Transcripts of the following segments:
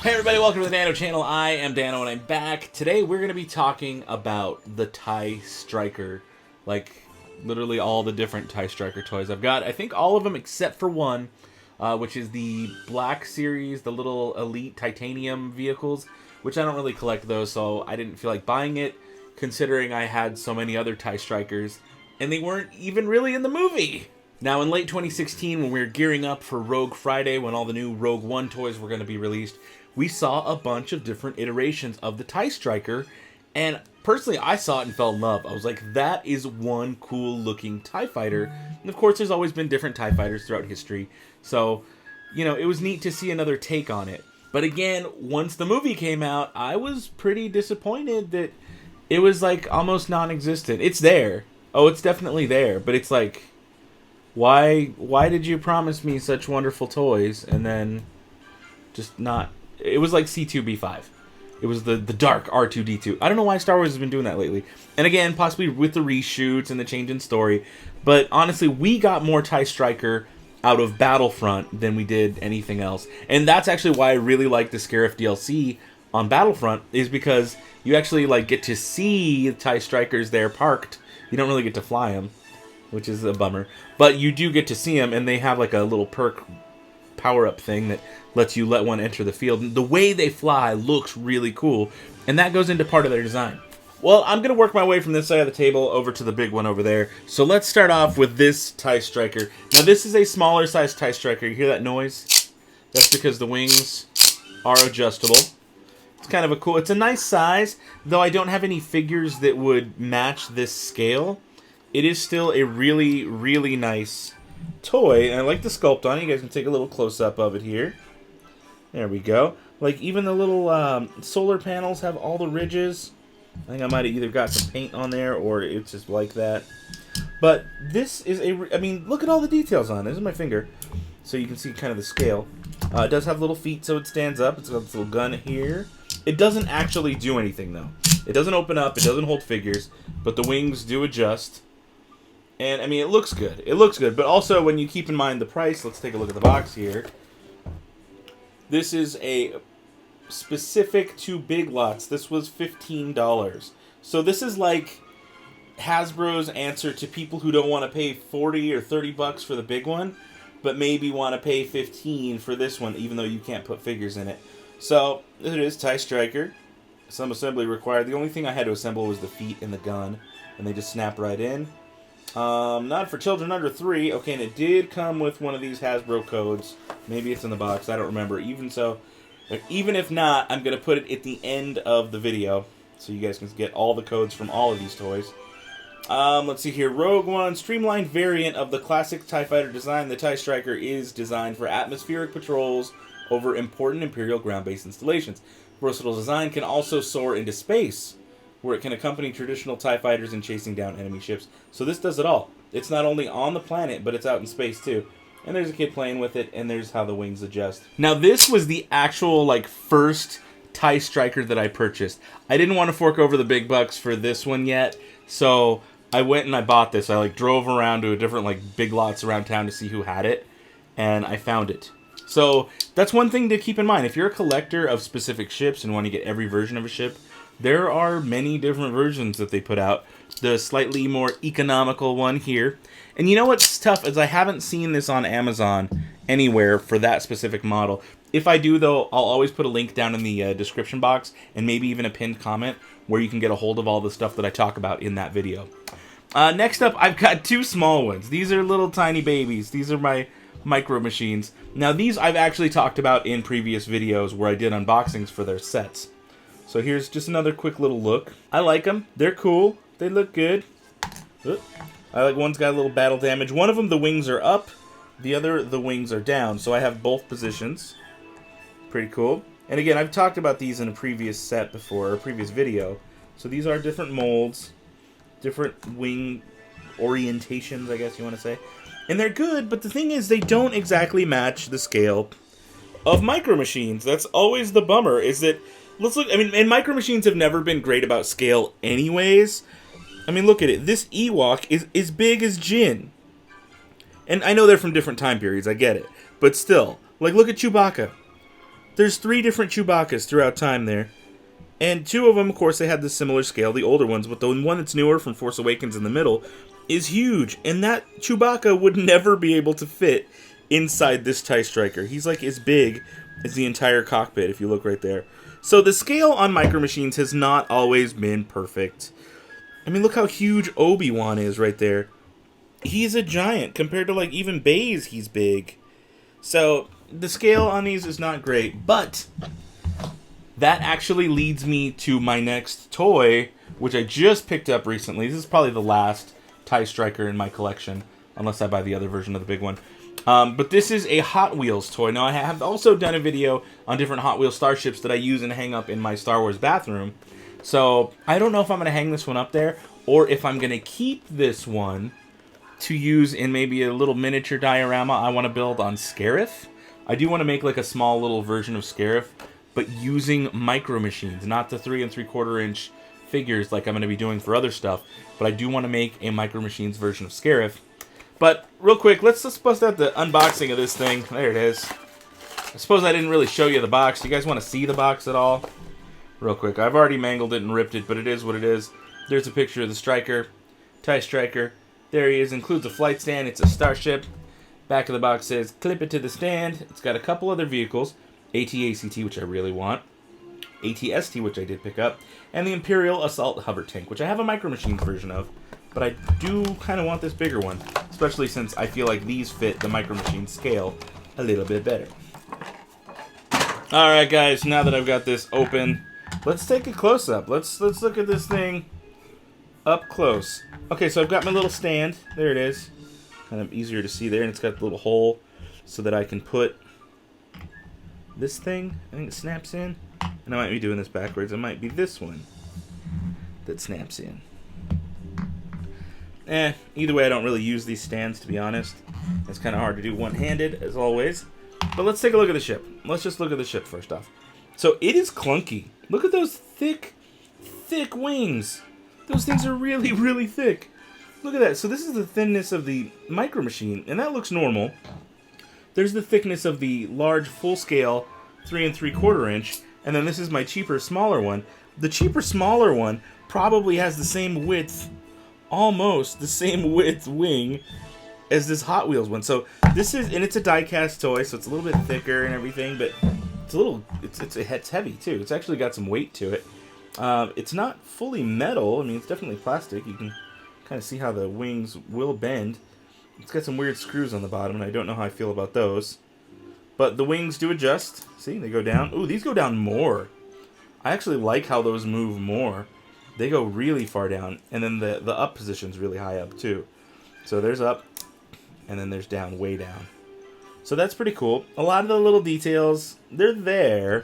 Hey everybody, welcome to the Dano channel. I am Dano and I'm back. Today we're going to be talking about the TIE Striker. Like, literally all the different TIE Striker toys I've got. I think all of them except for one, which is the Black Series, the little Elite Titanium vehicles, which I don't really collect those, so I didn't feel like buying it, considering I had so many other TIE Strikers, and they weren't even really in the movie. Now, in late 2016, when we were gearing up for Rogue Friday, when all the new Rogue One toys were going to be released, we saw a bunch of different iterations of the TIE Striker, and personally, I saw it and fell in love. I was like, that is one cool-looking TIE fighter. And of course, there's always been different TIE fighters throughout history, so, you know, it was neat to see another take on it. But again, once the movie came out, I was pretty disappointed that it was, like, almost non-existent. It's there. Oh, it's definitely there, but it's like, why did you promise me such wonderful toys and then just not? It was like C2B5. It was the dark R2D2. I don't know why Star Wars has been doing that lately. And again, possibly with the reshoots and the change in story. But honestly, we got more TIE Striker out of Battlefront than we did anything else. And that's actually why I really like the Scarif DLC on Battlefront, is because you actually like get to see TIE Strikers there parked. You don't really get to fly them, which is a bummer. But you do get to see them, and they have like a little perk power-up thing that lets you let one enter the field. And the way they fly looks really cool, and that goes into part of their design. Well, I'm going to work my way from this side of the table over to the big one over there. So let's start off with this TIE Striker. Now, this is a smaller size TIE Striker. You hear that noise? That's because the wings are adjustable. It's kind of a cool... It's a nice size, though I don't have any figures that would match this scale. It is still a really, really nice toy, and I like the sculpt on it. You guys can take a little close-up of it here. There we go. Like, even the little solar panels have all the ridges. I think I might have either got some paint on there, or it's just like that. But this is a... I mean, look at all the details on it. This is my finger. So you can see kind of the scale. It does have little feet, so it stands up. It's got this little gun here. It doesn't actually do anything, though. It doesn't open up. It doesn't hold figures. But the wings do adjust. And, I mean, it looks good. It looks good. But also, when you keep in mind the price, let's take a look at the box here. This is a specific to Big Lots. This was $15. So this is like Hasbro's answer to people who don't want to pay 40 or 30 bucks for the big one, but maybe want to pay 15 for this one, even though you can't put figures in it. So, it is TIE Striker. Some assembly required. The only thing I had to assemble was the feet and the gun, and they just snap right in. Not for children under 3. Okay, and it did come with one of these Hasbro codes. Maybe it's in the box. I don't remember. Even so, even if not, I'm going to put it at the end of the video so you guys can get all the codes from all of these toys. Let's see here. Rogue One, streamlined variant of the classic TIE Fighter design. The TIE Striker is designed for atmospheric patrols over important Imperial ground-based installations. Versatile design can also soar into space, where it can accompany traditional TIE fighters in chasing down enemy ships. So this does it all. It's not only on the planet, but it's out in space too. And there's a kid playing with it, and there's how the wings adjust. Now this was the actual, like, first TIE Striker that I purchased. I didn't want to fork over the big bucks for this one yet, so I went and I bought this. I, like, drove around to a different, like, Big Lots around town to see who had it, and I found it. So that's one thing to keep in mind. If you're a collector of specific ships and want to get every version of a ship, there are many different versions that they put out. The slightly more economical one here. And you know what's tough is I haven't seen this on Amazon anywhere for that specific model. If I do, though, I'll always put a link down in the description box and maybe even a pinned comment where you can get a hold of all the stuff that I talk about in that video. Next up, I've got two small ones. These are little tiny babies. These are my micro machines. Now, these I've actually talked about in previous videos where I did unboxings for their sets. So here's just another quick little look. I like them. They're cool. They look good. I like one's got a little battle damage. One of them, the wings are up. The other, the wings are down. So I have both positions. Pretty cool. And again, I've talked about these in a previous set before, or a previous video. So these are different molds. Different wing orientations, I guess you want to say. And they're good, but the thing is, they don't exactly match the scale of Micro Machines. That's always the bummer, is that... Let's look. I mean, and Micro Machines have never been great about scale anyways. I mean, look at it. This Ewok is as big as Jin. And I know they're from different time periods, I get it. But still, like, look at Chewbacca. there's 3 different Chewbacca's throughout time there. And 2 of them, of course, they had the similar scale, the older ones, but the one that's newer from Force Awakens in the middle is huge. And that Chewbacca would never be able to fit inside this TIE Striker. He's like as big as the entire cockpit, if you look right there. So the scale on Micro Machines has not always been perfect. I mean, look how huge Obi-Wan is right there. He's a giant. Compared to, like, even Baze, he's big. So the scale on these is not great, but that actually leads me to my next toy, which I just picked up recently. This is probably the last TIE Striker in my collection, unless I buy the other version of the big one. But this is a Hot Wheels toy. Now, I have also done a video on different Hot Wheels Starships that I use and hang up in my Star Wars bathroom. So I don't know if I'm going to hang this one up there, or if I'm going to keep this one to use in maybe a little miniature diorama I want to build on Scarif. I do want to make like a small little version of Scarif, but using Micro Machines, not the 3 3/4 inch figures like I'm going to be doing for other stuff, but I do want to make a Micro Machines version of Scarif. But real quick, let's bust out the unboxing of this thing. There it is. I suppose I didn't really show you the box. Do you guys want to see the box at all? Real quick, I've already mangled it and ripped it, but it is what it is. There's a picture of the Striker, TIE Striker. There he is. Includes a flight stand. It's a Starship. Back of the box says, clip it to the stand. It's got a couple other vehicles. AT-ACT, which I really want. AT-ST, which I did pick up. And the Imperial Assault Hover Tank, which I have a Micro Machines version of. But I do kind of want this bigger one. Especially since I feel like these fit the Micro Machines scale a little bit better. Alright guys, now that I've got this open, let's take a close-up. Let's look at this thing up close. Okay, so I've got my little stand. There it is. Kind of easier to see there, and it's got the little hole so that I can put this thing. I think it snaps in. And I might be doing this backwards. It might be this one that snaps in. Either way, I don't really use these stands, to be honest. It's kind of hard to do one-handed, as always. But let's take a look at the ship. Let's just look at the ship first off. So it is clunky. Look at those thick wings. Those things are really, really thick. Look at that. So this is the thinness of the Micro Machine, and that looks normal. There's the thickness of the large full-scale 3 3/4 inch, and then this is my cheaper, smaller one. The cheaper, smaller one probably has the same width, almost the same width wing as this Hot Wheels one. So this is, and it's a die-cast toy, so it's a little bit thicker and everything, but it's a little, it's heavy too. It's actually got some weight to it. It's not fully metal. I mean, it's definitely plastic. You can kind of see how the wings will bend. It's got some weird screws on the bottom, and I don't know how I feel about those. But the wings do adjust. See, they go down. Ooh, these go down more. I actually like how those move more. They go really far down, and then the up position's really high up too. So there's up, and then there's down, way down. So that's pretty cool. A lot of the little details, they're there,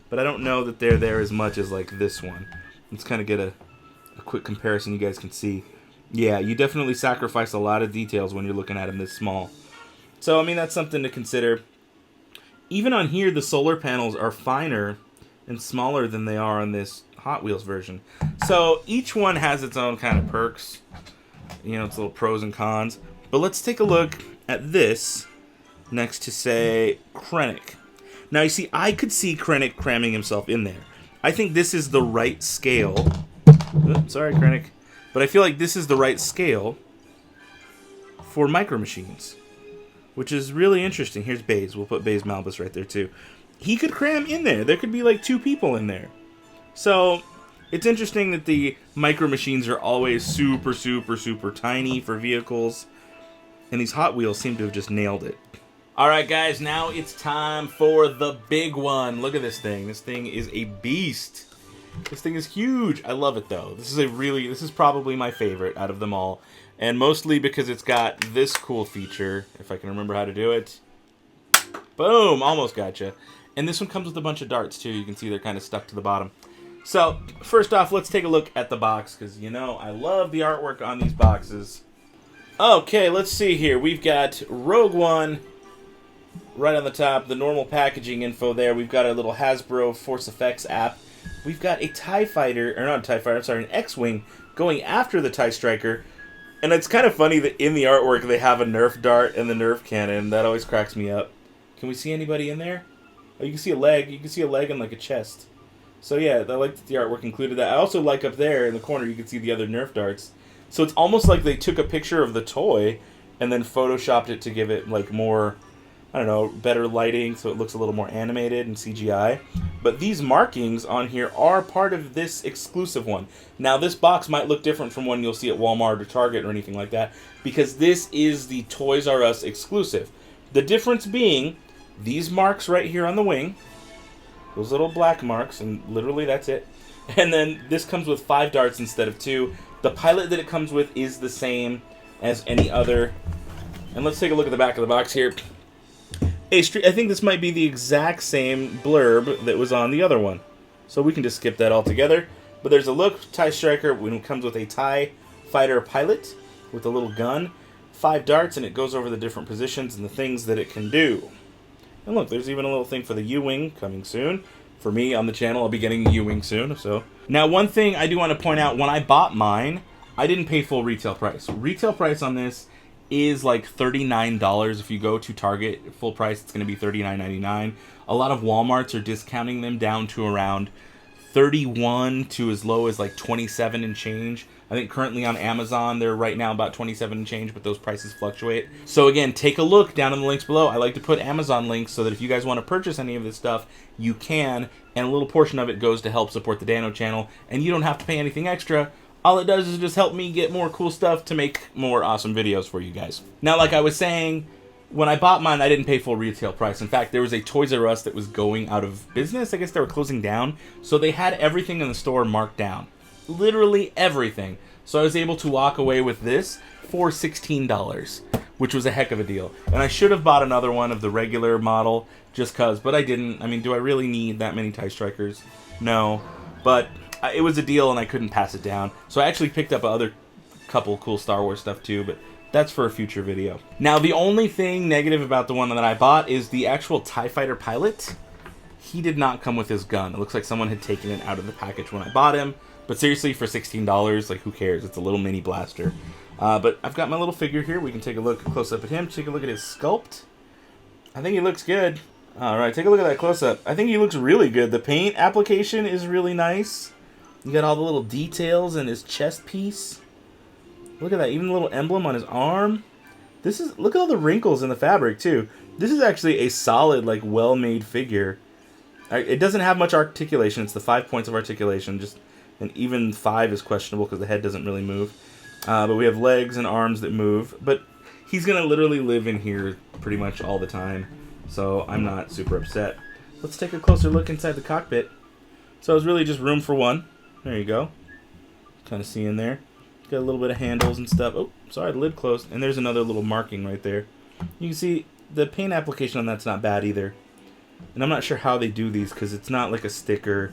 but I don't know that they're there as much as like this one. Let's kind of get a quick comparison you guys can see. Yeah, you definitely sacrifice a lot of details when you're looking at them this small. So, I mean, that's something to consider. Even on here, the solar panels are finer and smaller than they are on this Hot Wheels version. So, each one has its own kind of perks. You know, its little pros and cons. But let's take a look at this next to, say, Krennic. Now, you see, I could see Krennic cramming himself in there. I think this is the right scale. Oops, sorry, Krennic. But I feel like this is the right scale for Micro Machines, which is really interesting. Here's Baze. We'll put Baze Malbus right there, too. He could cram in there. There could be like 2 people in there. So, it's interesting that the Micro Machines are always super, super, super tiny for vehicles. And these Hot Wheels seem to have just nailed it. Alright, guys. Now it's time for the big one. Look at this thing. This thing is a beast. This thing is huge. I love it, though. This is probably my favorite out of them all. And mostly because it's got this cool feature, if I can remember how to do it. Boom! Almost gotcha. And this one comes with a bunch of darts, too. You can see they're kind of stuck to the bottom. So, first off, let's take a look at the box, because, you know, I love the artwork on these boxes. Okay, let's see here. We've got Rogue One right on the top, the normal packaging info there. We've got our little Hasbro Force Effects app. We've got a TIE Fighter, or not a TIE Fighter, I'm sorry, an X-Wing going after the TIE Striker. And it's kind of funny that in the artwork they have a Nerf dart and the Nerf cannon. That always cracks me up. Can we see anybody in there? Oh, you can see a leg. You can see a leg and like a chest. So yeah, I like that the artwork included that. I also like up there in the corner you can see the other Nerf darts. So it's almost like they took a picture of the toy and then photoshopped it to give it like more, I don't know, better lighting so it looks a little more animated and CGI. But these markings on here are part of this exclusive one. Now this box might look different from one you'll see at Walmart or Target or anything like that because this is the Toys R Us exclusive. The difference being these marks right here on the wing, those little black marks, and literally that's it. And then this comes with 5 darts instead of 2. The pilot that it comes with is the same as any other. And let's take a look at the back of the box here. I think this might be the exact same blurb that was on the other one. So we can just skip that altogether. But there's a look, TIE Striker, when it comes with a TIE fighter pilot with a little gun, 5 darts, and it goes over the different positions and the things that it can do. And look, there's even a little thing for the U-Wing coming soon. For me on the channel, I'll be getting a U-Wing soon. So now one thing I do want to point out, when I bought mine, I didn't pay full retail price. Retail price on this is like $39. If you go to Target, full price, it's going to be $39.99. A lot of Walmarts are discounting them down to around $31 to as low as like $27 and change. I think currently on Amazon, they're right now about $27 and change, but those prices fluctuate. So again, take a look down in the links below. I like to put Amazon links so that if you guys want to purchase any of this stuff, you can, and a little portion of it goes to help support the Dano channel, and you don't have to pay anything extra. All it does is just help me get more cool stuff to make more awesome videos for you guys. Now, like I was saying, when I bought mine, I didn't pay full retail price. In fact, there was a Toys R Us that was going out of business. I guess they were closing down. So they had everything in the store marked down. Literally everything. So I was able to walk away with this for $16, which was a heck of a deal. And I should have bought another one of the regular model just cause, but I didn't. I mean, do I really need that many TIE Strikers? No. But it was a deal and I couldn't pass it down. So I actually picked up other couple cool Star Wars stuff too, but that's for a future video. Now, the only thing negative about the one that I bought is the actual TIE Fighter pilot. He did not come with his gun. It looks like someone had taken it out of the package when I bought him. But seriously, for $16, like, who cares? It's a little mini blaster. But I've got my little figure here. We can take a look close up at him. Take a look at his sculpt. I think he looks good. All right, take a look at that close up. I think he looks really good. The paint application is really nice. You got all the little details in his chest piece. Look at that, even the little emblem on his arm. Look at all the wrinkles in the fabric too. This is actually a solid, like, well-made figure. It doesn't have much articulation. It's the 5 points of articulation. And even 5 is questionable because the head doesn't really move. But we have legs and arms that move. But he's gonna literally live in here pretty much all the time. So I'm not super upset. Let's take a closer look inside the cockpit. So it's really just room for one. There you go. Kind of see in there. Got a little bit of handles and stuff. Oh, sorry, the lid closed. And there's another little marking right there. You can see the paint application on that's not bad either. And I'm not sure how they do these because it's not like a sticker.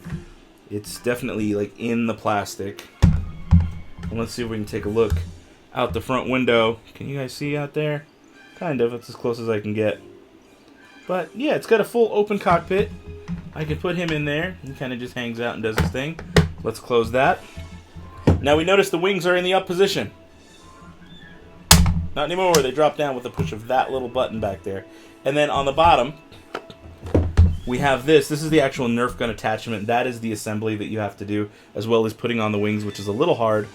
It's definitely like in the plastic. And let's see if we can take a look out the front window. Can you guys see out there? Kind of. It's as close as I can get. But yeah, it's got a full open cockpit. I can put him in there. He kind of just hangs out and does his thing. Let's close that. Now we notice the wings are in the up position. Not anymore. They drop down with the push of that little button back there. And then on the bottom, we have this. This is the actual Nerf Gun Attachment. That is the assembly that you have to do, as well as putting on the wings, which is a little hard.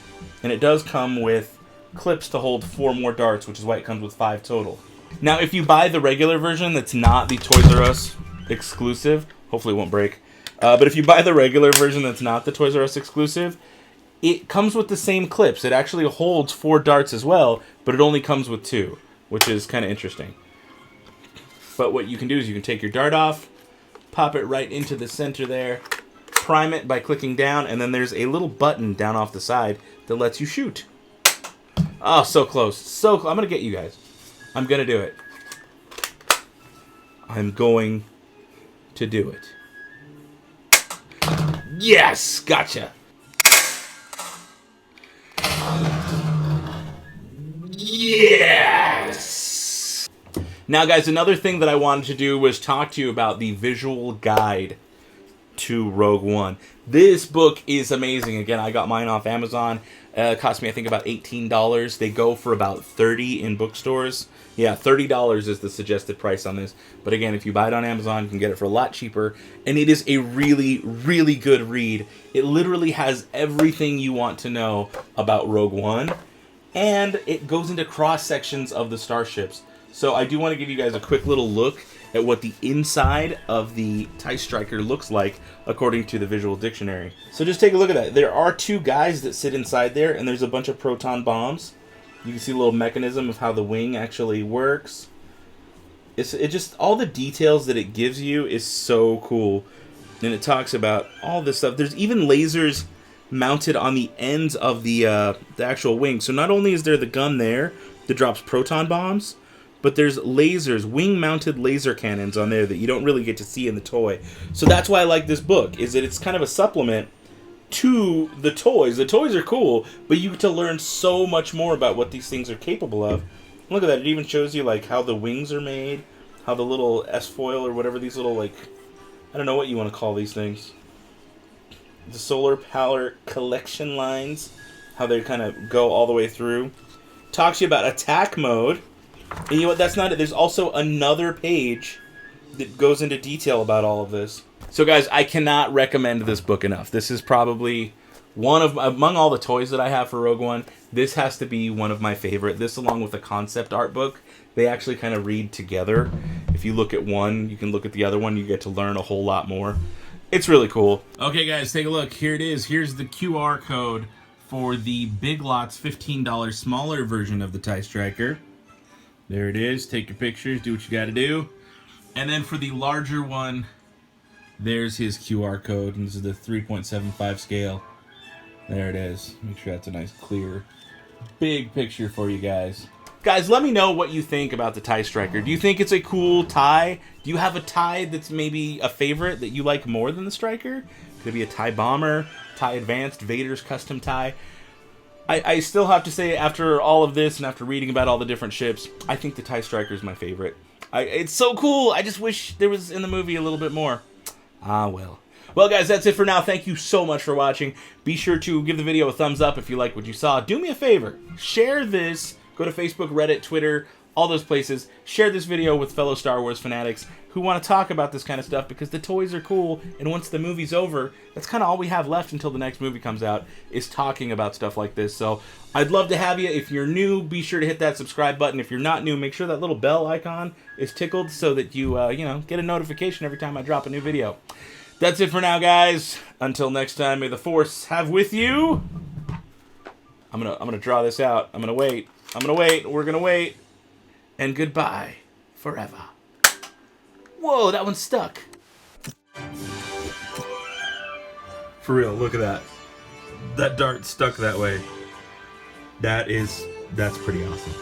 And it does come with clips to hold 4 more darts, which is why it comes with 5 total. Now, if you buy the regular version that's not the Toys R Us exclusive, hopefully it won't break, but if you buy the regular version that's not the Toys R Us exclusive, it comes with the same clips. It actually holds 4 darts as well, but it only comes with 2, which is kind of interesting. But what you can do is you can take your dart off, pop it right into the center there, prime it by clicking down, and then there's a little button down off the side that lets you shoot. Oh, so close. So close. I'm going to get you guys. I'm going to do it. I'm going to do it. Yes! Gotcha! Yes! Now, guys, another thing that I wanted to do was talk to you about the visual guide to Rogue One. This book is amazing. Again, I got mine off Amazon. It cost me, I think, about $18. They go for about $30 in bookstores. Yeah, $30 is the suggested price on this. But again, if you buy it on Amazon, you can get it for a lot cheaper. And it is a really, really good read. It literally has everything you want to know about Rogue One. And it goes into cross sections of the starships. So I do want to give you guys a quick little look at what the inside of the TIE Striker looks like according to the Visual Dictionary. So just take a look at that. There are two guys that sit inside there, and there's a bunch of proton bombs. You can see a little mechanism of how the wing actually works. It just, all the details that it gives you is so cool. And it talks about all this stuff. There's even lasers mounted on the ends of the actual wing. So not only is there the gun there that drops proton bombs, but there's lasers, wing-mounted laser cannons on there that you don't really get to see in the toy. So that's why I like this book, is that it's kind of a supplement to the toys. The toys are cool, but you get to learn so much more about what these things are capable of. Look at that. It even shows you like how the wings are made, how the little S-foil or whatever, these little, like, I don't know what you want to call these things. The solar power collection lines, how they kind of go all the way through. Talks to you about attack mode. And you know what, that's not it. There's also another page that goes into detail about all of this. So guys, I cannot recommend this book enough. This is probably one of, among all the toys that I have for Rogue One, this has to be one of my favorite. This, along with the concept art book, they actually kind of read together. If you look at one, you can look at the other one. You get to learn a whole lot more. It's really cool. Okay guys, take a look. Here it is. Here's the QR code for the Big Lots $15 smaller version of the TIE Striker. There it is. Take your pictures, do what you got to do. And then for the larger one, there's his QR code. And this is the 3.75 scale. There it is. Make sure that's a nice, clear, big picture for you guys. Guys, let me know what you think about the TIE Striker. Do you think it's a cool TIE? Do you have a TIE that's maybe a favorite that you like more than the Striker? Could it be a TIE Bomber, TIE Advanced, Vader's custom TIE? I still have to say, after all of this and after reading about all the different ships, I think the TIE Striker is my favorite. It's so cool. I just wish there was in the movie a little bit more. Ah, well. Well, guys, that's it for now. Thank you so much for watching. Be sure to give the video a thumbs up if you like what you saw. Do me a favor. Share this. Go to Facebook, Reddit, Twitter, all those places. Share this video with fellow Star Wars fanatics who want to talk about this kind of stuff, because the toys are cool, and once the movie's over, that's kind of all we have left until the next movie comes out, is talking about stuff like this. So I'd love to have you. If you're new, be sure to hit that subscribe button. If you're not new, make sure that little bell icon is tickled so that you, get a notification every time I drop a new video. That's it for now, guys. Until next time, may the Force have with you. I'm gonna draw this out. I'm gonna wait. We're gonna wait. And goodbye forever. Whoa, that one's stuck. For real, look at that. That dart stuck that way. That's pretty awesome.